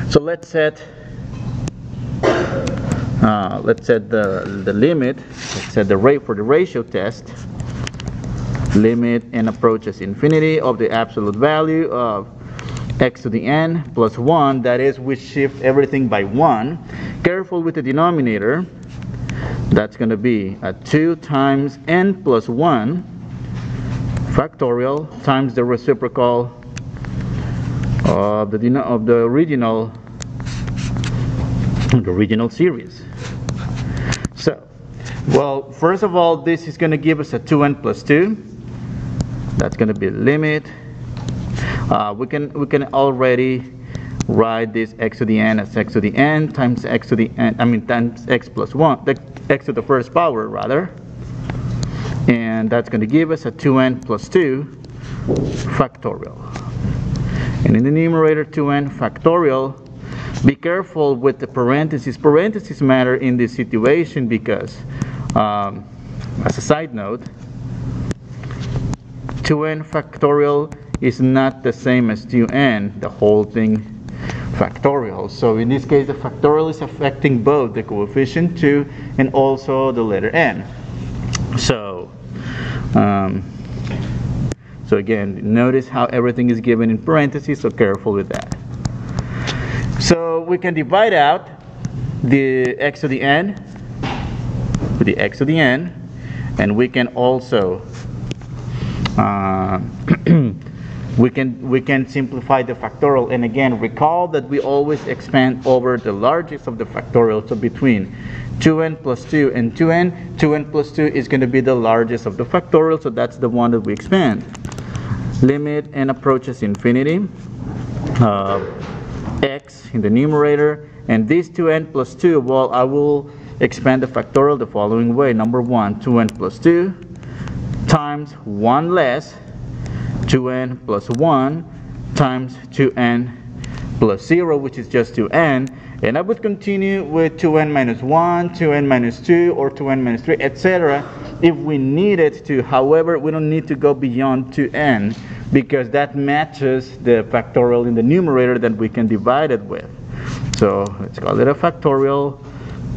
So let's set the limit. Let's set the rate for the ratio test. Limit n approaches infinity of the absolute value of x to the n plus 1. That is, we shift everything by 1. Careful with the denominator. That's going to be 2 times n plus 1 factorial times the reciprocal of the original series. So, well, first of all, this is going to give us a 2n plus 2. That's going to be limit. We can already write this x to the n as x to the n times x to the n. Times x plus 1, x to the first power rather, and that's going to give us a 2n plus 2 factorial. And in the numerator, 2n factorial. Be careful with the parentheses. Parentheses matter in this situation because, as a side note, 2n factorial is not the same as 2n, the whole thing factorial. So in this case, the factorial is affecting both the coefficient 2 and also the letter n. So, so again, notice how everything is given in parentheses, so careful with that. So we can divide out the x to the n with the x to the n, and we can also we can simplify the factorial. And again, recall that we always expand over the largest of the factorial. So between 2n plus 2 and 2n, 2n plus 2 is going to be the largest of the factorial, so that's the one that we expand. Limit n approaches infinity, x in the numerator, and this 2n plus 2, well, I will expand the factorial the following way. Number 1, 2n plus 2 times 1 less 2n plus 1 times 2n plus 0, which is just 2n. And I would continue with 2n minus 1, 2n minus 2, or 2n minus 3, etc. if we needed to. However, we don't need to go beyond 2n because that matches the factorial in the numerator that we can divide it with. So let's call it a factorial,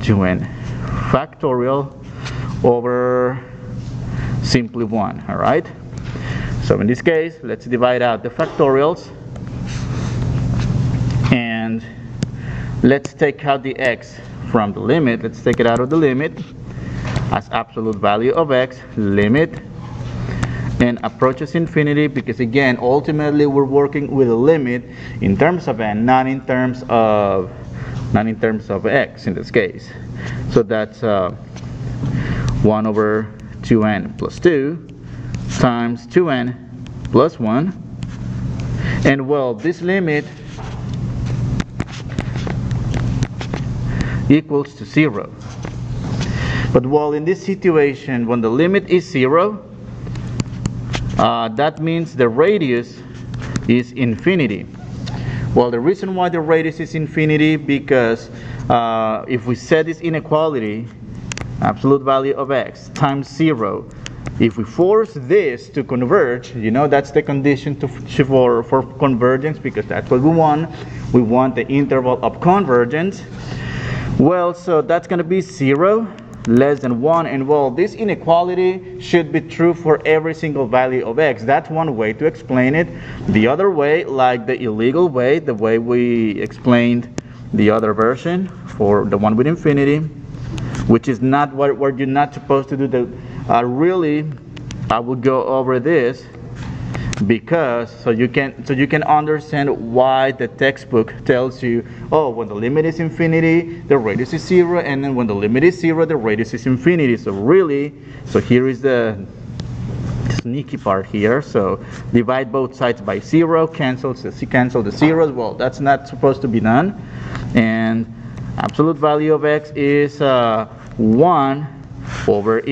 2n factorial over simply 1, all right? So in this case, let's divide out the factorials, and let's take out the x from the limit. Let's take it out of the limit as absolute value of x, limit n approaches infinity, because again, ultimately we're working with a limit in terms of n, not in terms of x in this case. So that's 1 over 2n plus 2 times 2n plus 1, and well, this limit equals to 0. But well, in this situation, when the limit is 0, that means the radius is infinity. Well, the reason why the radius is infinity, because if we set this inequality, absolute value of x times 0, if we force this to converge, you know, that's the condition for convergence, because that's what we want. We want the interval of convergence. Well, so that's going to be 0 less than 1, and well, this inequality should be true for every single value of x. That's one way to explain it. The other way, like the illegal way, the way we explained the other version for the one with infinity, which is not what you're not supposed to do. Really, I will go over this because so you can understand why the textbook tells you, oh, when the limit is infinity, the radius is 0, and then when the limit is 0, the radius is infinity. So really, so here is the sneaky part here. So divide both sides by 0, cancel the zeros. Well, that's not supposed to be done. And absolute value of x is 1 over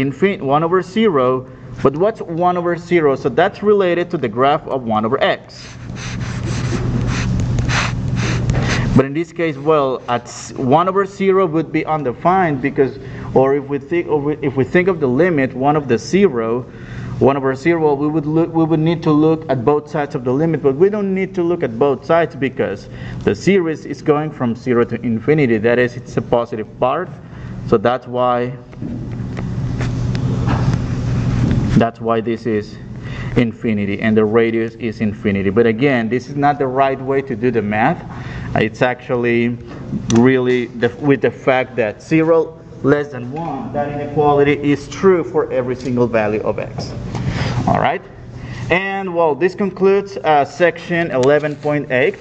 0. But what's 1 over 0? So that's related to the graph of 1 over x. But in this case, well, at 1 over 0 would be undefined because, or if we think of the limit 1 of the 0, 1 over 0, we would need to look at both sides of the limit, but we don't need to look at both sides because the series is going from 0 to infinity. That is, it's a positive part, so that's why this is infinity and the radius is infinity. But again, this is not the right way to do the math. It's actually really with the fact that 0 less than 1, that inequality is true for every single value of x. All right, and well, this concludes section 11.8.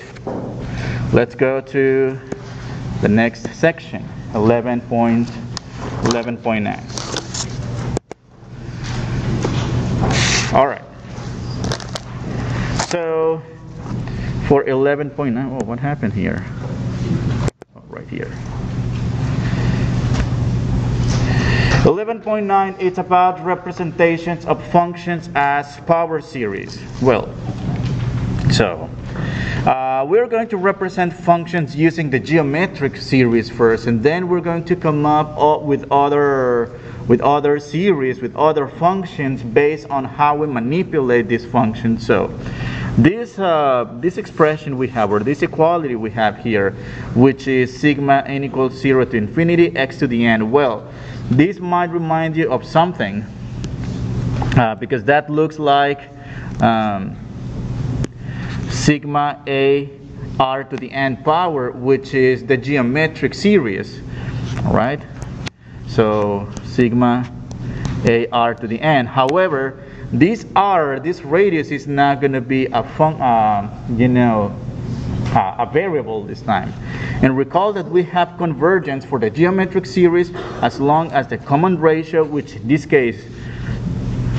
Let's go to the next section, 11.9. All right, so for 11.9, oh, what happened here? Oh, right here. 11.9, it's about representations of functions as power series. Well, so we're going to represent functions using the geometric series first, and then we're going to come up with other series, with other functions based on how we manipulate these functions. So this expression we have, or this equality we have here, which is sigma n equals 0 to infinity x to the n. Well, this might remind you of something because that looks like sigma a r to the n power, which is the geometric series. All right, so sigma a r to the n. However, this r, this radius, is not going to be a a variable this time. And recall that we have convergence for the geometric series as long as the common ratio, which in this case,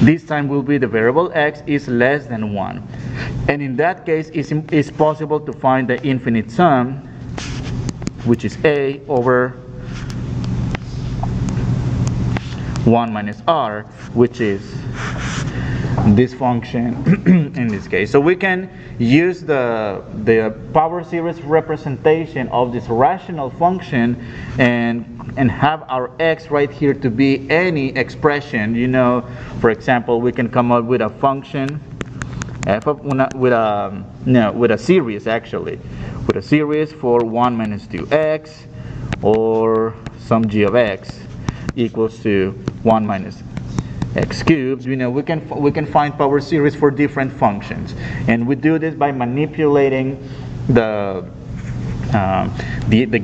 this time will be the variable x, is less than 1. And in that case, it's possible to find the infinite sum, which is a over 1 minus r, which is this function in this case. So we can use the power series representation of this rational function and have our x right here to be any expression. You know, for example, we can come up with a function f of with a series, actually, with a series for 1 minus 2x, or some g of x equals to 1 minus x cubed. You know, we can find power series for different functions, and we do this by manipulating the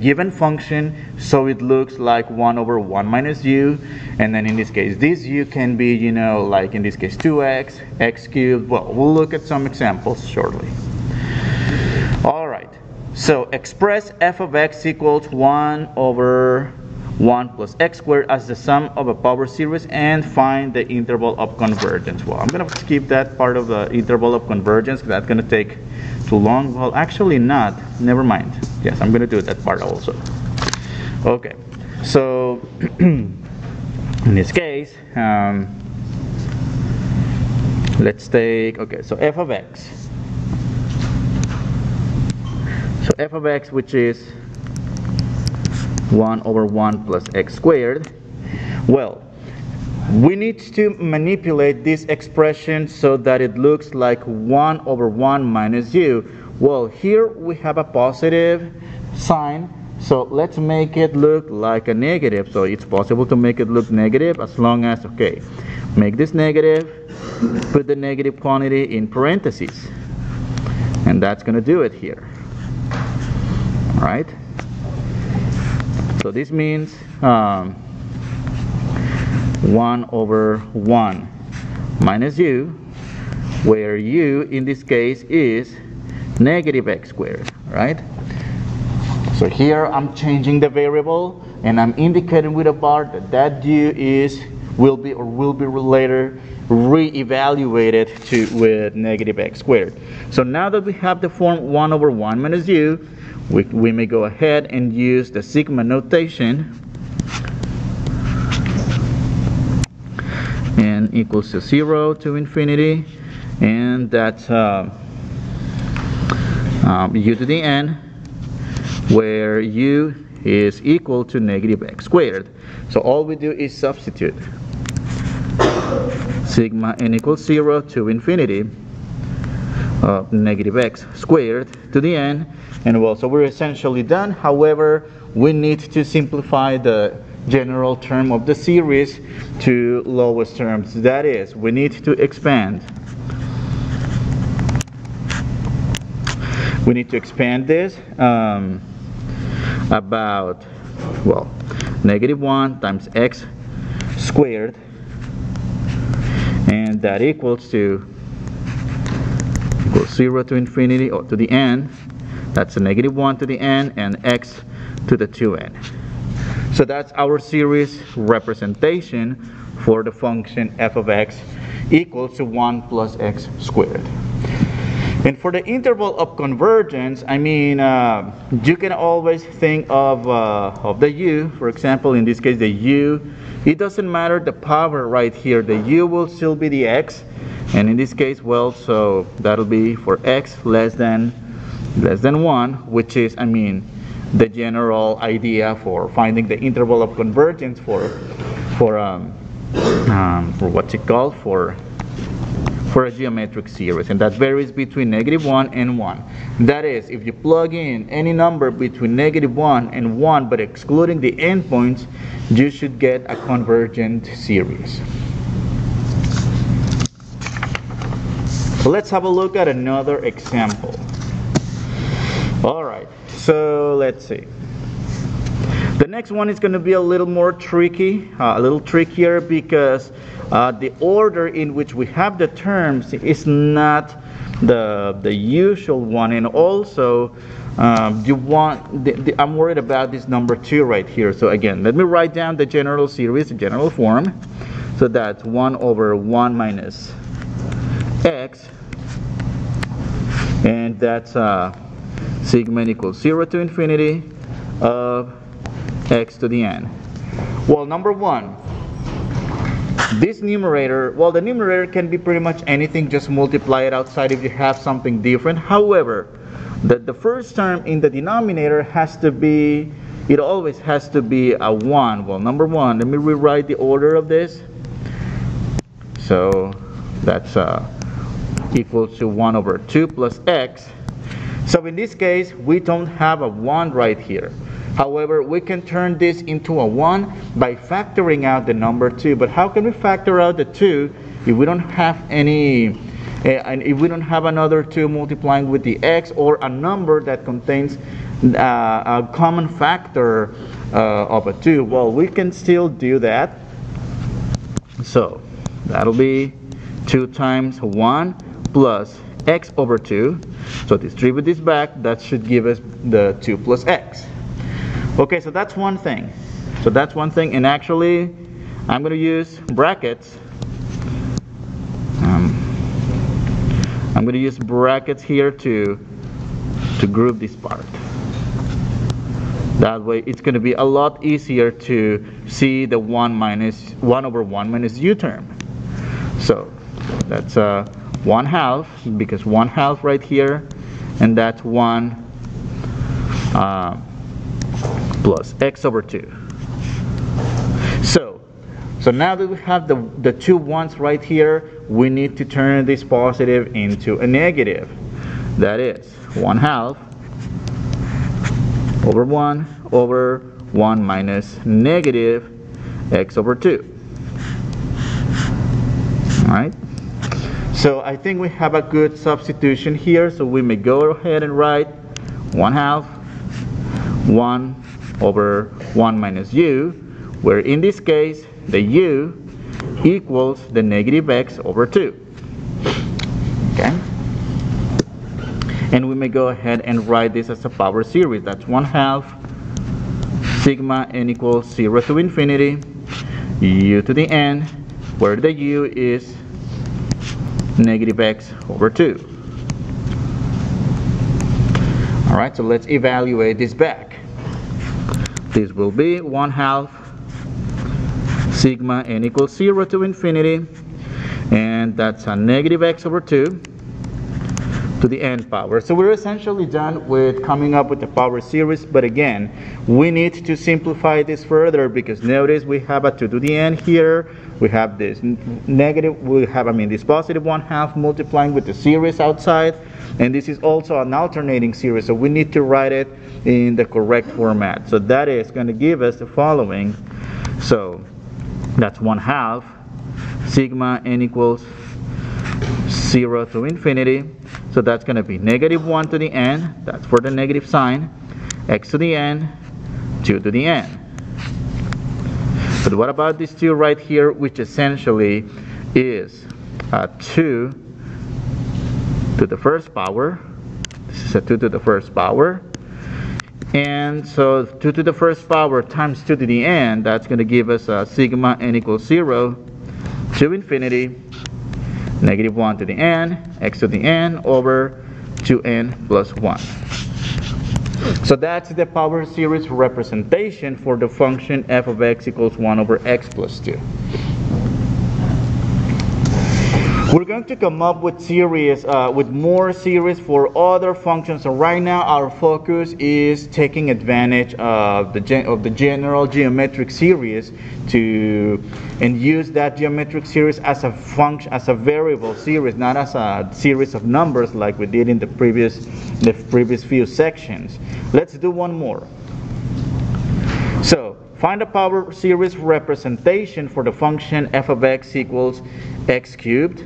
given function so it looks like 1 over 1 minus u, and then in this case this u can be, you know, like in this case 2x, x cubed. Well, we'll look at some examples shortly. All right, so express f of x equals 1 over 1 plus x squared as the sum of a power series and find the interval of convergence. Well, I'm going to skip that part of the interval of convergence. That's going to take too long. Well, actually not. Never mind. Yes, I'm going to do that part also. Okay, so in this case, let's take, okay, so f of x. So f of x, which is 1 over 1 plus x squared. Well, we need to manipulate this expression so that it looks like 1 over 1 minus u. Well, here we have a positive sign, so let's make it look like a negative. So it's possible to make it look negative as long as, okay, make this negative, put the negative quantity in parentheses, and that's going to do it here. All right. So this means 1 over 1 minus u, where u in this case is negative x squared, right? So here I'm changing the variable and I'm indicating with a bar that u will be later re-evaluated with negative x squared. So now that we have the form 1 over 1 minus u, we may go ahead and use the sigma notation, n equals to 0 to infinity, and that's u to the n, where u is equal to negative x squared. So all we do is substitute sigma n equals 0 to infinity of negative x squared to the n. And well, so we're essentially done. However, we need to simplify the general term of the series to lowest terms. That is, we need to expand. We need to expand this about, well, negative 1 times x squared, and that equals 0 to infinity, or to the n. That's a negative 1 to the n and x to the 2n. So that's our series representation for the function f of x equals to 1 plus x squared. And for the interval of convergence, I mean, you can always think of the u. For example, in this case, the u, it doesn't matter the power right here. The u will still be the x. And in this case, well, so that'll be for x less than 1, which is, I mean, the general idea for finding the interval of convergence for what's it called, for a geometric series, and that varies between negative 1 and 1. That is, if you plug in any number between negative 1 and 1 but excluding the endpoints, you should get a convergent series. So let's have a look at another example. Alright, so let's see. The next one is going to be a little more tricky, a little trickier, because the order in which we have the terms is not the usual one, and also I'm worried about this number 2 right here. So again, let me write down the general series, the general form. So that's 1 over 1 minus x, and that's sigma n equals 0 to infinity of x to the n. Well, number 1, this numerator, well, the numerator can be pretty much anything, just multiply it outside if you have something different. However, the first term in the denominator has to be, it always has to be a 1. Well, number 1, let me rewrite the order of this. So that's equals to 1 over 2 plus x. So in this case, we don't have a 1 right here. However, we can turn this into a 1 by factoring out the number 2. But how can we factor out the 2 if we don't have any, and if we don't have another 2 multiplying with the x, or a number that contains a common factor of a 2? Well, we can still do that. So that'll be 2 times 1 plus x over 2. So distribute this back, that should give us the 2 plus x. Okay, so that's one thing. So that's one thing, and actually I'm going to use brackets. I'm going to use brackets here to group this part. That way it's going to be a lot easier to see the 1 over 1 minus u term. So that's 1/2, because 1/2 right here, and that's 1 plus x over 2. So now that we have the 2 1s right here, we need to turn this positive into a negative. That is 1/2 over 1 over 1 minus negative x over 2. Alright, so I think we have a good substitution here, so we may go ahead and write 1/2 1 over 1 minus u, where in this case the u equals the negative x over 2. Okay, and we may go ahead and write this as a power series. That's 1/2 sigma n equals 0 to infinity u to the n, where the u is negative x over 2. Alright, so let's evaluate this back. This will be 1/2 sigma n equals 0 to infinity, and that's a negative x over 2 to the n power. So we're essentially done with coming up with the power series, but again, we need to simplify this further, because notice we have a 2 to the n here, we have this negative, this positive 1/2 multiplying with the series outside, and this is also an alternating series, so we need to write it in the correct format. So that is going to give us the following. So that's 1/2 sigma n equals 0 to infinity. So that's going to be -1 to the n, that's for the negative sign, x to the n, 2 to the n. But what about this 2 right here, which essentially is 2 to the first power. This is a 2 to the first power. And so 2 to the first power times 2 to the n, that's going to give us sigma n equals 0 to infinity, -1 to the n, x to the n over 2n plus 1. So that's the power series representation for the function f of x equals 1 over x plus 2. We're going to come up with series, with more series for other functions. So right now our focus is taking advantage of the general geometric series and use that geometric series as a function, as a variable series, not as a series of numbers like we did in the previous few sections. Let's do one more. So find the power series representation for the function f of x equals x cubed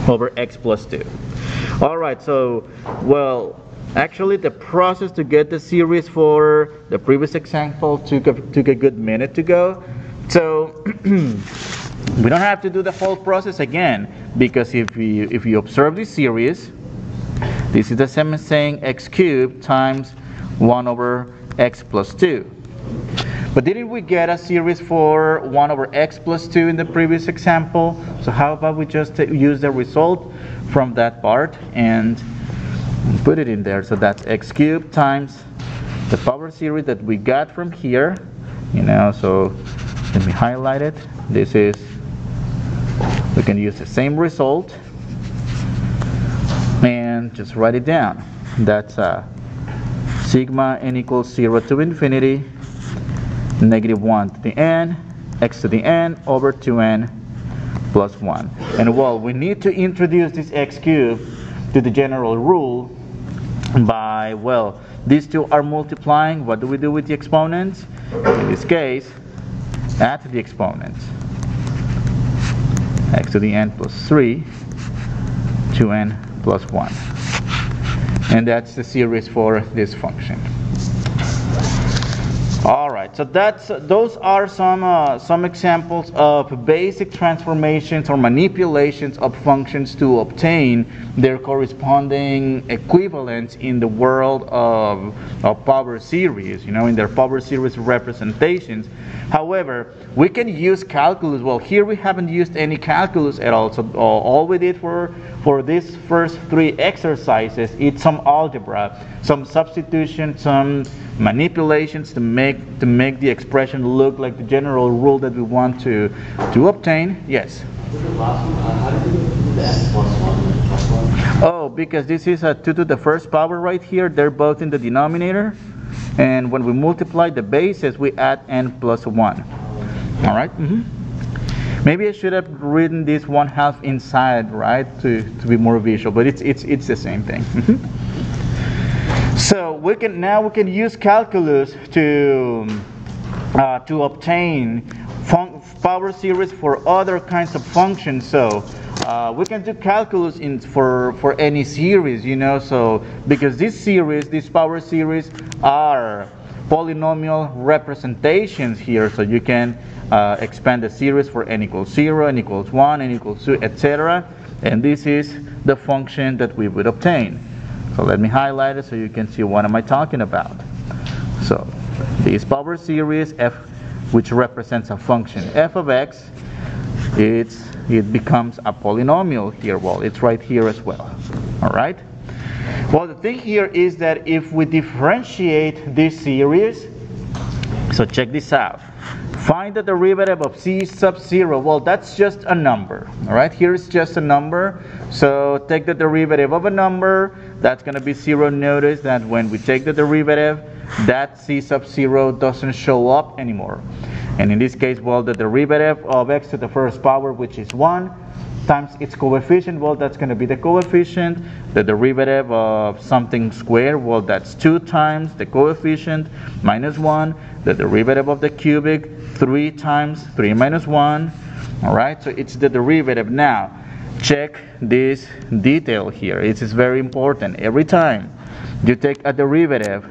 over x plus 2. Alright, so, well, actually the process to get the series for the previous example took a good minute to go. So, we don't have to do the whole process again, because if you observe this series, this is the same as saying x cubed times 1 over x plus 2. But didn't we get a series for 1 over x plus 2 in the previous example? So how about we just use the result from that part and put it in there. So that's x cubed times the power series that we got from here. So let me highlight it. This is, we can use the same result and just write it down. That's sigma n equals 0 to infinity, -1 to the n, x to the n over 2n plus 1. And well, we need to introduce this x cubed to the general rule by, well, these two are multiplying. What do we do with the exponents? In this case, add the exponents. X to the n plus 3, 2n plus 1. And that's the series for this function. Alright, so those are some examples of basic transformations or manipulations of functions to obtain their corresponding equivalents in the world of power series, in their power series representations. However, we can use calculus. Well, here we haven't used any calculus at all, so all we did for these first 3 exercises is some algebra, some substitution, some manipulations to make the expression look like the general rule that we want to obtain. Yes? How did you do the x plus 1? Oh, because this is a 2 to the first power right here. They're both in the denominator. And when we multiply the bases, we add n plus 1. All right? Maybe I should have written this 1/2 inside, right, to be more visual, but it's the same thing. So we can use calculus to obtain power series for other kinds of functions. So we can do calculus for any series, so because these power series are polynomial representations here, so you can expand the series for n equals 0, n equals 1, n equals 2, etc. And this is the function that we would obtain. So let me highlight it so you can see what am I talking about. So this power series f, which represents a function f of x, it becomes a polynomial here. Well, it's right here as well. All right. Well, the thing here is that if we differentiate this series, so check this out. Find the derivative of c sub 0. Well, that's just a number. All right, here's just a number. So take the derivative of a number. That's going to be 0. Notice that when we take the derivative, that c sub 0 doesn't show up anymore. And in this case, well, the derivative of x to the first power, which is 1, times its coefficient, well, that's going to be the coefficient. The derivative of something squared, well, that's 2 times the coefficient minus 1. The derivative of the cubic, 3 times 3 minus 1. All right, so it's the derivative. Now, check this detail here. It is very important. Every time you take a derivative,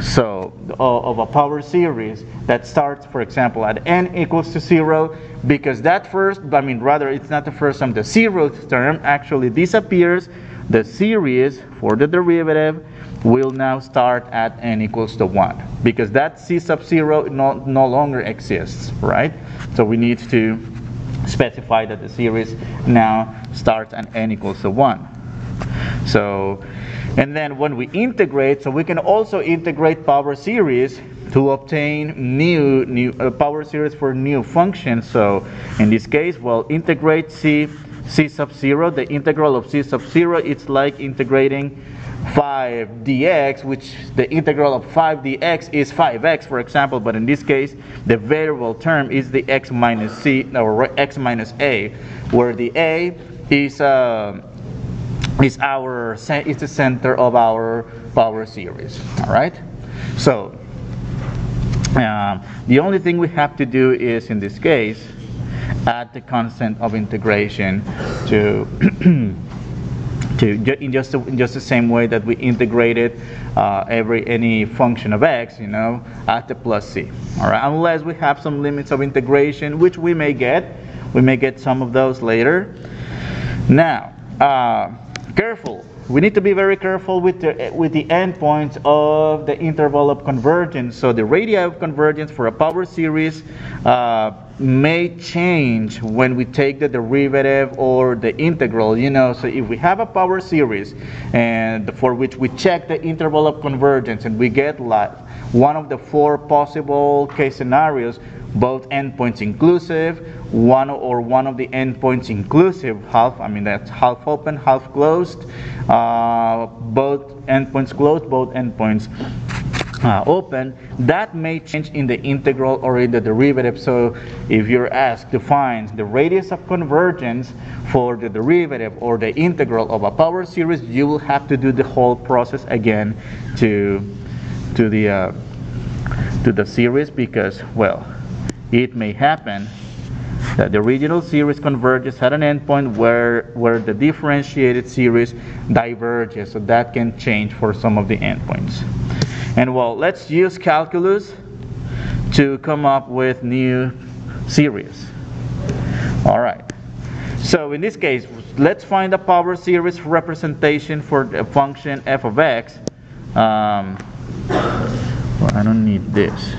so of a power series that starts, for example, at n equals to 0, because that first, I mean, rather, it's not the first term, the 0th term actually disappears. The series for the derivative will now start at n equals to 1, because that c sub 0 no longer exists, right? So we need to specify that the series now starts at n equals to 1. So, and then when we integrate, so we can also integrate power series to obtain new power series for new functions. So in this case, well, integrate c sub 0. The integral of c sub 0, it's like integrating 5 dx, which the integral of 5 dx is 5x, for example, but in this case the variable term is the x minus c, or x minus a, where the a is the center of our power series. All right, so the only thing we have to do is, in this case, add the constant of integration to in just the same way that we integrated any function of x, you know, at the plus c. All right, unless we have some limits of integration, which we may get. We may get some of those later. Now, careful. We need to be very careful with the endpoints of the interval of convergence. So the radii of convergence for a power series may change when we take the derivative or the integral. You know, so if we have a power series and for which we check the interval of convergence and we get like one of the 4 possible case scenarios, both endpoints inclusive, one of the endpoints inclusive, half, I mean that's half open, half closed, both endpoints closed, both endpoints open, that may change in the integral or in the derivative. So if you're asked to find the radius of convergence for the derivative or the integral of a power series, you will have to do the whole process again to the series, because, well, it may happen that the original series converges at an endpoint where the differentiated series diverges. So that can change for some of the endpoints. And well, let's use calculus to come up with new series. All right. So in this case, let's find a power series representation for the function f of x. Well, I don't need this.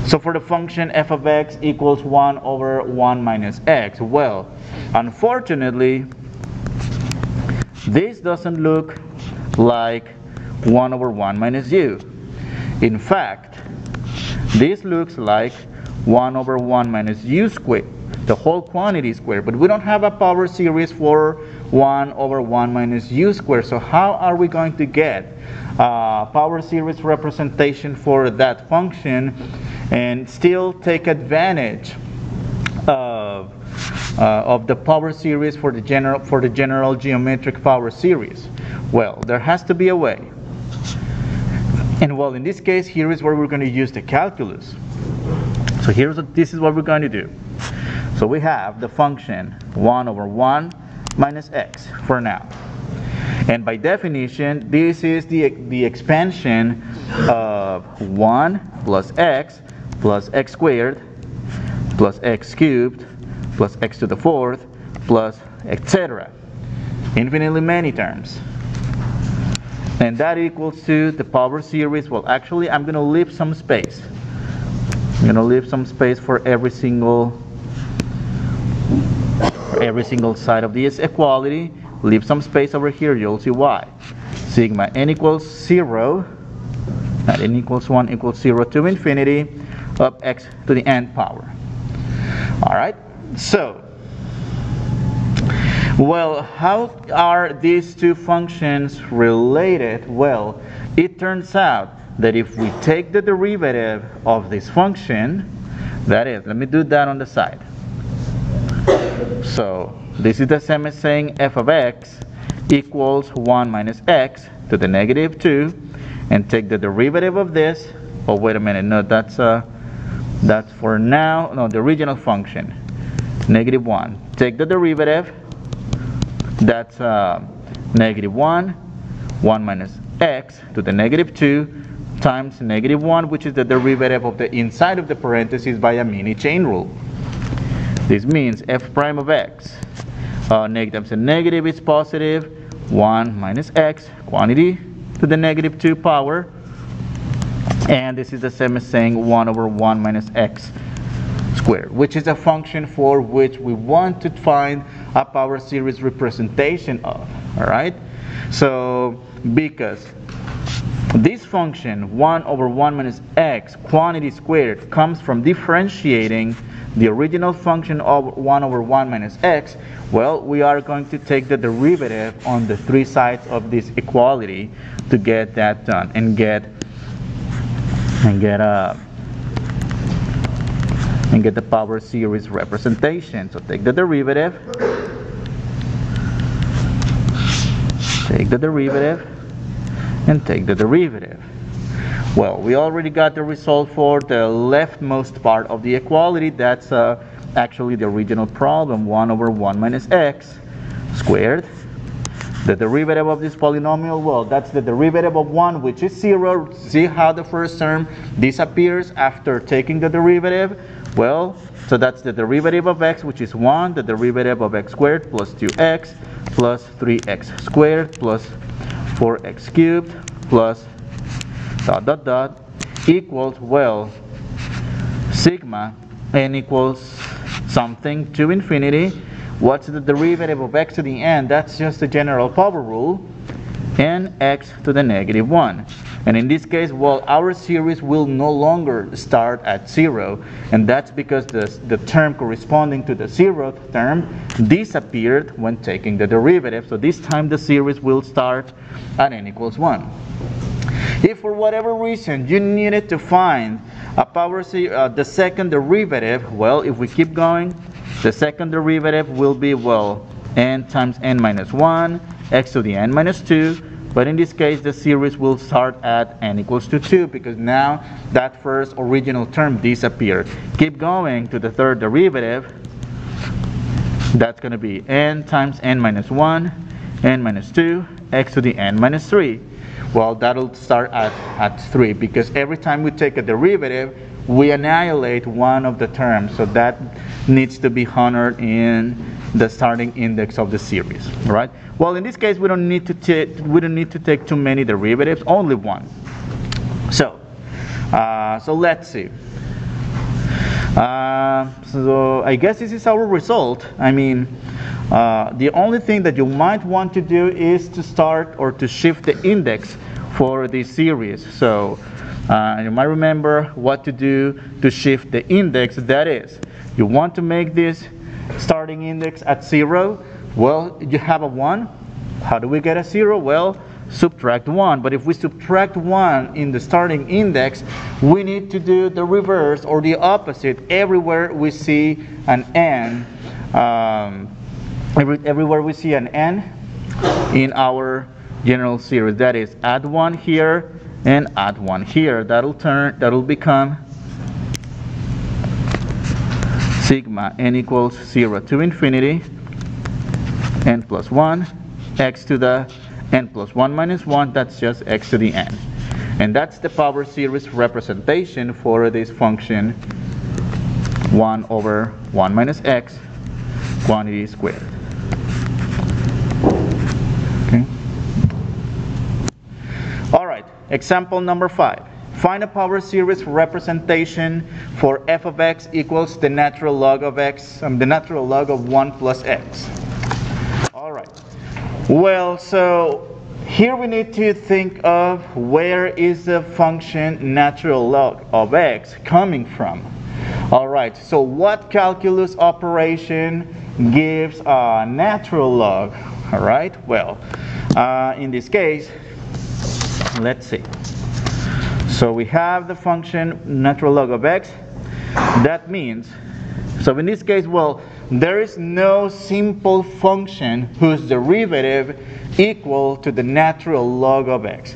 So for the function f of x equals 1 over 1 minus x. Well, unfortunately, this doesn't look like 1 over 1 minus u. In fact, this looks like 1 over 1 minus u squared, the whole quantity squared. But we don't have a power series for 1 over 1 minus u squared. So how are we going to get power series representation for that function and still take advantage of the power series for the general geometric power series? Well, there has to be a way. And well, in this case, here is where we're going to use the calculus. So this is what we're going to do. So we have the function 1 over 1 minus x for now. And by definition, this is the expansion of 1 plus x squared plus x cubed plus x to the 4th plus etc. Infinitely many terms. And that equals to the power series. Well, actually, I'm going to leave some space. I'm going to leave some space for every single side of this equality. Leave some space over here. You'll see why. Sigma n equals 0 at n equals 1 equals 0 to infinity of x to the n power. Alright, so, well, how are these two functions related? Well, it turns out that if we take the derivative of this function, that is, let me do that on the side. So, this is the same as saying f of x equals 1 minus x to the negative 2, and take the derivative of this. Oh, wait a minute, no, that's for now, no, the original function, negative 1. Take the derivative, that's negative 1 minus x to the negative 2 times negative 1, which is the derivative of the inside of the parentheses by a mini chain rule. This means f prime of x, negative and negative is positive, 1 minus x, quantity to the negative 2 power, and this is the same as saying 1 over 1 minus x squared, which is a function for which we want to find a power series representation of. Alright? So, because this function, 1 over 1 minus x, quantity squared, comes from differentiating the original function of 1 over 1 minus x, well, we are going to take the derivative on the three sides of this equality to get that done and get the power series representation. So take the derivative, and take the derivative. Well, we already got the result for the leftmost part of the equality. That's actually the original problem, 1 over 1 minus x squared. The derivative of this polynomial, well, that's the derivative of 1, which is 0. See how the first term disappears after taking the derivative? Well, so that's the derivative of x, which is 1, the derivative of x squared plus 2x plus 3x squared plus 4x cubed plus dot dot dot equals, well, sigma n equals something to infinity. What's the derivative of x to the n? That's just the general power rule, n x to the negative 1. And in this case, well, our series will no longer start at 0, and that's because the term corresponding to the 0th term disappeared when taking the derivative. So this time the series will start at n equals 1. If for whatever reason you needed to find a power the second derivative, well, if we keep going, the second derivative will be, well, n times n minus 1, x to the n minus 2. But in this case, the series will start at n equals to 2 because now that first original term disappeared. Keep going to the third derivative. That's going to be n times n minus 1, n minus 2, x to the n minus 3. Well, that'll start at 3 because every time we take a derivative, we annihilate one of the terms. So that needs to be honored in the starting index of the series, right? Well, in this case, we don't need to take too many derivatives, only one. So let's see. So I guess this is our result. I mean, the only thing that you might want to do is to start or to shift the index for this series. So you might remember what to do to shift the index. That is, you want to make this starting index at 0. Well, you have a 1. How do we get a 0? Well, subtract 1. But if we subtract 1 in the starting index, we need to do the reverse or the opposite. Everywhere we see an n, everywhere we see an n in our general series, that is, add 1 here and add 1 here. That'll become sigma n equals 0 to infinity n plus 1 x to the n plus 1 minus 1, that's just x to the n. And that's the power series representation for this function 1 over 1 minus x quantity squared. Okay. Alright, example number 5. Find a power series representation for f of x equals the natural log of x, the natural log of 1 plus x. Alright. Well, so here we need to think of where is the function natural log of x coming from. Alright, so what calculus operation gives a natural log? Alright, well, in this case, let's see. So we have the function natural log of x. That means, so in this case, well, there is no simple function whose derivative equal to the natural log of x.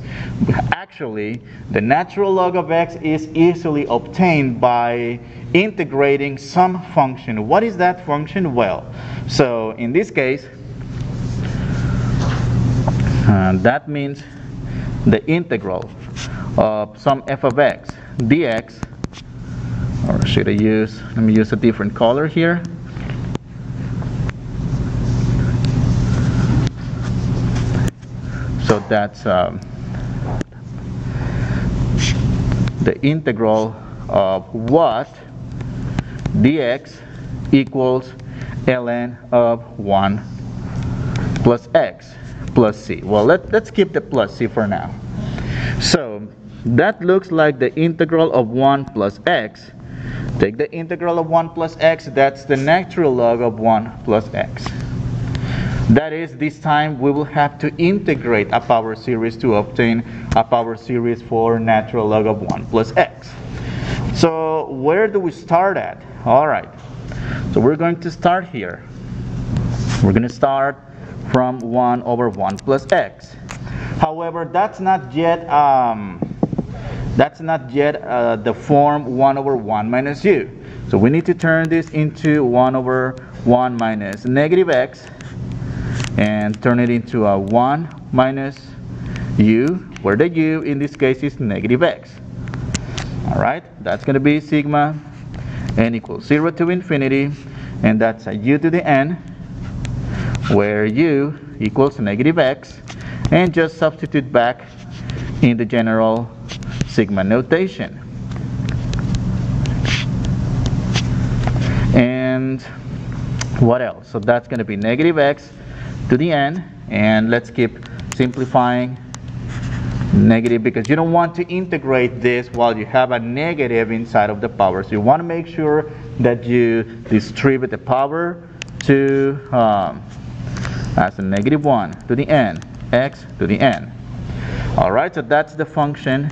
Actually, the natural log of x is easily obtained by integrating some function. What is that function? Well, so in this case, that means the integral of some f of x dx, or should I use, let me use a different color here. So that's the integral of what dx equals ln of 1 plus x plus c. Well, let's keep the plus c for now. So that looks like the integral of 1 plus x. Take the integral of 1 plus x, that's the natural log of 1 plus x. That is, this time we will have to integrate a power series to obtain a power series for natural log of 1 plus x. So where do we start at? Alright, so we're going to start here. We're going to start from 1 over 1 plus x. However, that's not yet the form 1 over 1 minus u. So we need to turn this into 1 over 1 minus negative x and turn it into a 1 minus u, where the u in this case is negative x. Alright, that's going to be sigma n equals 0 to infinity, and that's a u to the n, where u equals negative x, and just substitute back in the general sigma notation. And what else? So that's going to be negative x to the n, and let's keep simplifying negative, because you don't want to integrate this while you have a negative inside of the power. So you want to make sure that you distribute the power to as a negative 1 to the n, x to the n. Alright, so that's the function.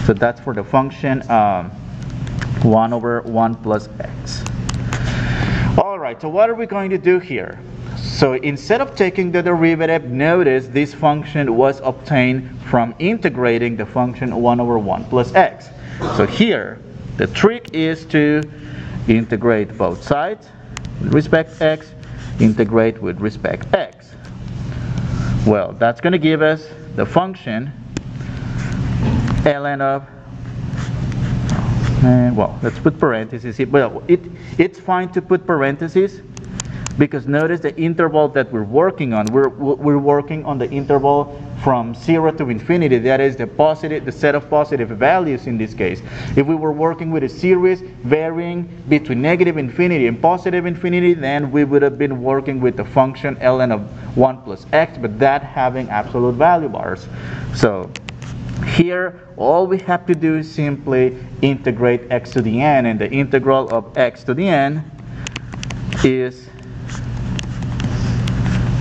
So that's for the function 1 over 1 plus x. Alright, so what are we going to do here? So instead of taking the derivative, notice this function was obtained from integrating the function 1 over 1 plus x. So here, the trick is to integrate both sides with respect to x, integrate with respect to x. Well, that's going to give us the function ln of, well, let's put parentheses here. Well, it's fine to put parentheses, because notice the interval that we're working on. We're working on the interval from 0 to infinity. That is the set of positive values in this case. If we were working with a series varying between negative infinity and positive infinity, then we would have been working with the function ln of 1 plus x, but that having absolute value bars. So here, all we have to do is simply integrate x to the n, and the integral of x to the n is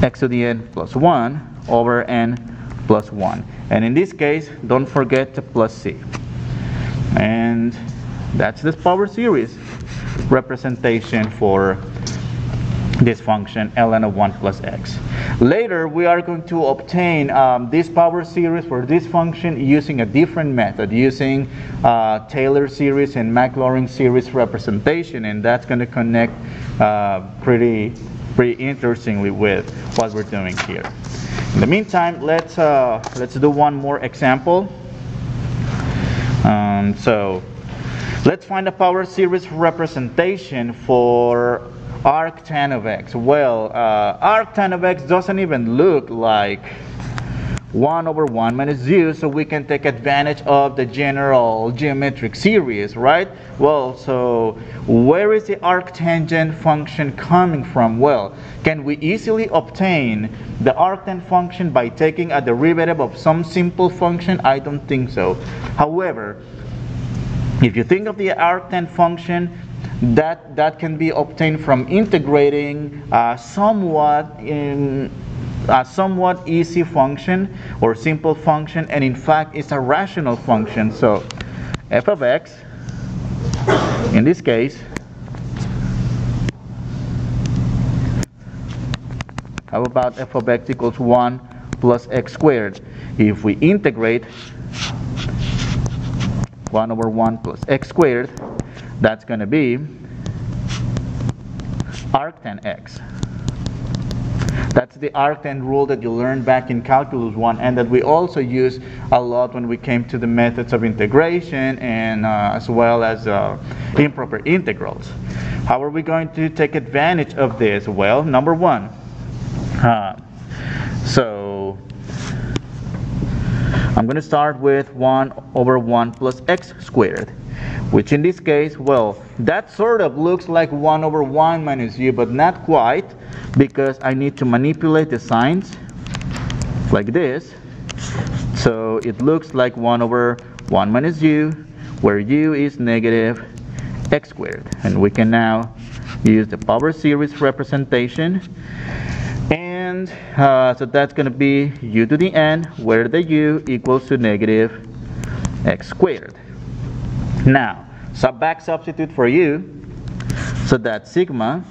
x to the n plus 1 over n plus 1. And in this case, don't forget to plus c. And that's this power series representation for this function ln of 1 plus x. Later, we are going to obtain this power series for this function using a different method, using Taylor series and Maclaurin series representation, and that's going to connect pretty interestingly with what we're doing here. In the meantime, let's do one more example. So let's find a power series representation for arctan of x. Well, arctan of x doesn't even look like 1 over 1 minus u, so we can take advantage of the general geometric series, right? Well, so where is the arctangent function coming from? Well, can we easily obtain the arctan function by taking a derivative of some simple function? I don't think so. However, if you think of the arctan function, that can be obtained from integrating somewhat easy function or simple function, and in fact it's a rational function. So f of x, in this case, how about f of x equals 1 plus x squared? If we integrate 1 over 1 plus x squared, that's going to be arctan x. That's the arctan rule that you learned back in Calculus 1, and that we also use a lot when we came to the methods of integration and as well as improper integrals. How are we going to take advantage of this? Well, number one, so I'm going to start with 1 over 1 plus x squared, which in this case, well, that sort of looks like 1 over 1 minus u, but not quite, because I need to manipulate the signs like this. So it looks like 1 over 1 minus u, where u is negative x squared. And we can now use the power series representation. And so that's going to be u to the n, where the u equals to negative x squared. Now, back substitute for u, so that's sigma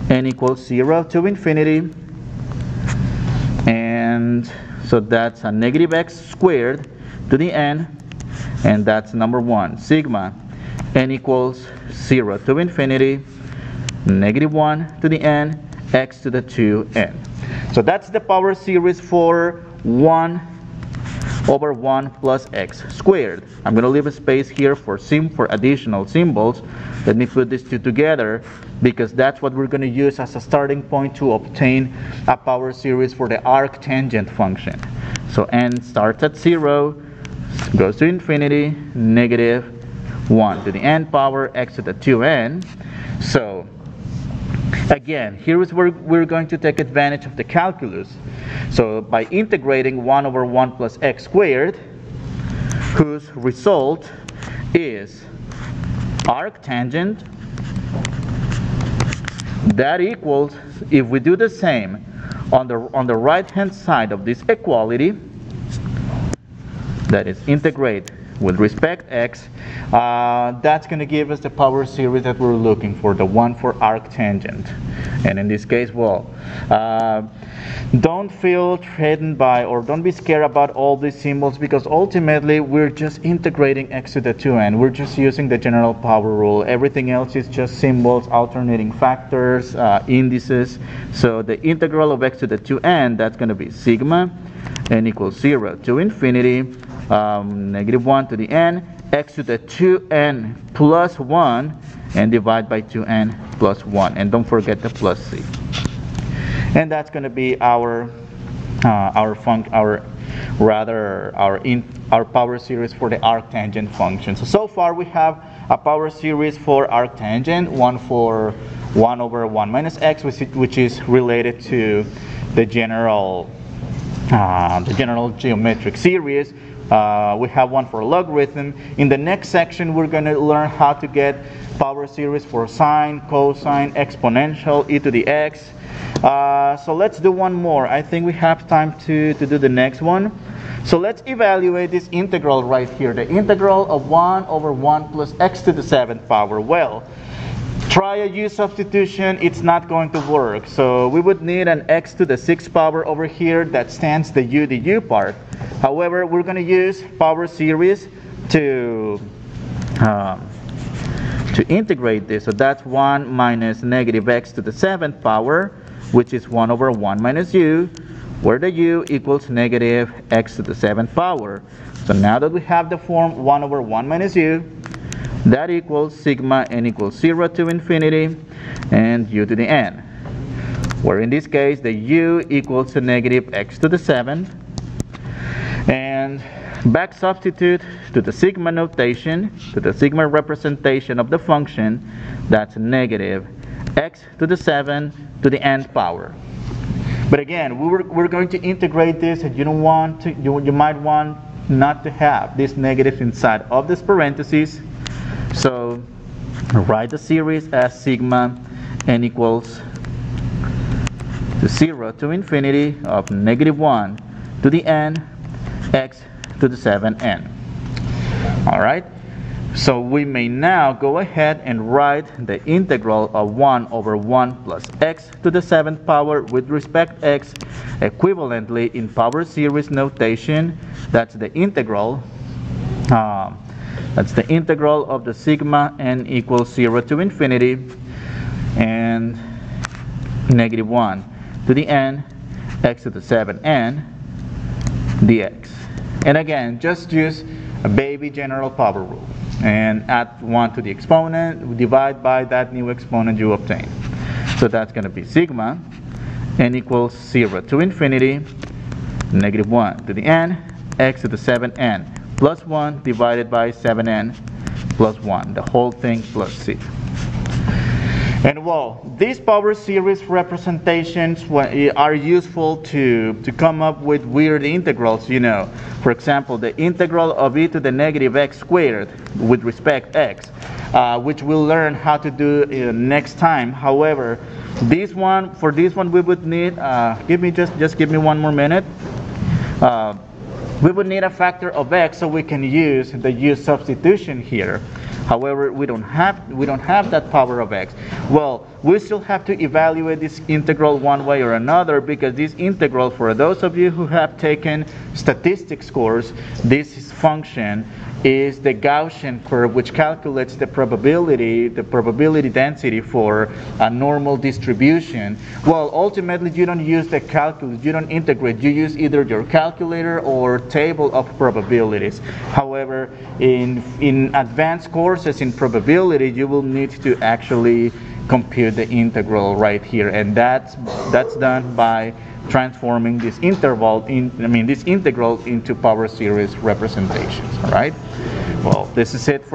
n equals 0 to infinity, and so that's a negative x squared to the n, and that's number one, sigma n equals 0 to infinity, negative 1 to the n, x to the 2n. So that's the power series for 1 over 1 plus x squared. I'm going to leave a space here for additional symbols. Let me put these two together, because that's what we're going to use as a starting point to obtain a power series for the arctangent function. So n starts at 0, goes to infinity, negative 1 to the n power x to the 2n. So again, here is where we're going to take advantage of the calculus. So by integrating 1 over 1 plus x squared, whose result is arctangent, that equals, if we do the same on the right hand side of this equality, that is integrate with respect x, that's going to give us the power series that we're looking for, the one for arctangent. And in this case, well, don't feel threatened by, or don't be scared about all these symbols, because ultimately we're just integrating x to the 2n. We're just using the general power rule. Everything else is just symbols, alternating factors, indices. So the integral of x to the 2n, that's going to be sigma n equals 0 to infinity, negative 1 to the n, x to the 2n plus 1, and divide by 2n plus 1. And don't forget the plus c. And that's going to be our power series for the arctangent function. So far we have a power series for arctangent, one for 1 over 1 minus x, which is related to the general geometric series. We have one for logarithm. In the next section, we're going to learn how to get power series for sine, cosine, exponential, e to the x. So let's do one more. I think we have time to do the next one. So let's evaluate this integral right here, the integral of 1 over 1 plus x to the 7th power. Well, try a u substitution, it's not going to work. So we would need an x to the 6th power over here that stands the u part. However, we're going to use power series to integrate this. So that's 1 minus negative x to the 7th power, which is 1 over 1 minus u, where the u equals negative x to the 7th power. So now that we have the form 1 over 1 minus u, that equals sigma n equals 0 to infinity and u to the n, where in this case the u equals to negative x to the 7th, and back substitute to the sigma notation, to the sigma representation of the function. That's negative x to the 7 to the nth power. But again, we're going to integrate this, and you don't want to, you might want not to have this negative inside of this parentheses. So write the series as sigma n equals to 0 to infinity of negative 1 to the n x to the 7n. Alright, so we may now go ahead and write the integral of 1 over 1 plus x to the 7th power with respect x equivalently in power series notation. That's the integral. That's the integral of the sigma n equals 0 to infinity and negative 1 to the n x to the 7n dx. And again, just use a baby general power rule and add 1 to the exponent, divide by that new exponent you obtain. So that's going to be sigma n equals 0 to infinity negative 1 to the n x to the 7n plus 1 divided by 7n plus 1, the whole thing plus c. And well, these power series representations are useful to come up with weird integrals, you know. For example, the integral of e to the negative x squared with respect x, which we'll learn how to do next time. However, for this one we would need, just give me one more minute. We would need a factor of x so we can use the use substitution here. However, we don't have that power of x. Well, we still have to evaluate this integral one way or another, because this integral, for those of you who have taken statistics course, this function is the Gaussian curve, which calculates the probability density for a normal distribution. Well, ultimately you don't use the calculus, you don't integrate, you use either your calculator or table of probabilities. However, in advanced courses in probability, you will need to actually compute the integral right here, and that's done by transforming this integral into power series representations. All right. Well, this is it for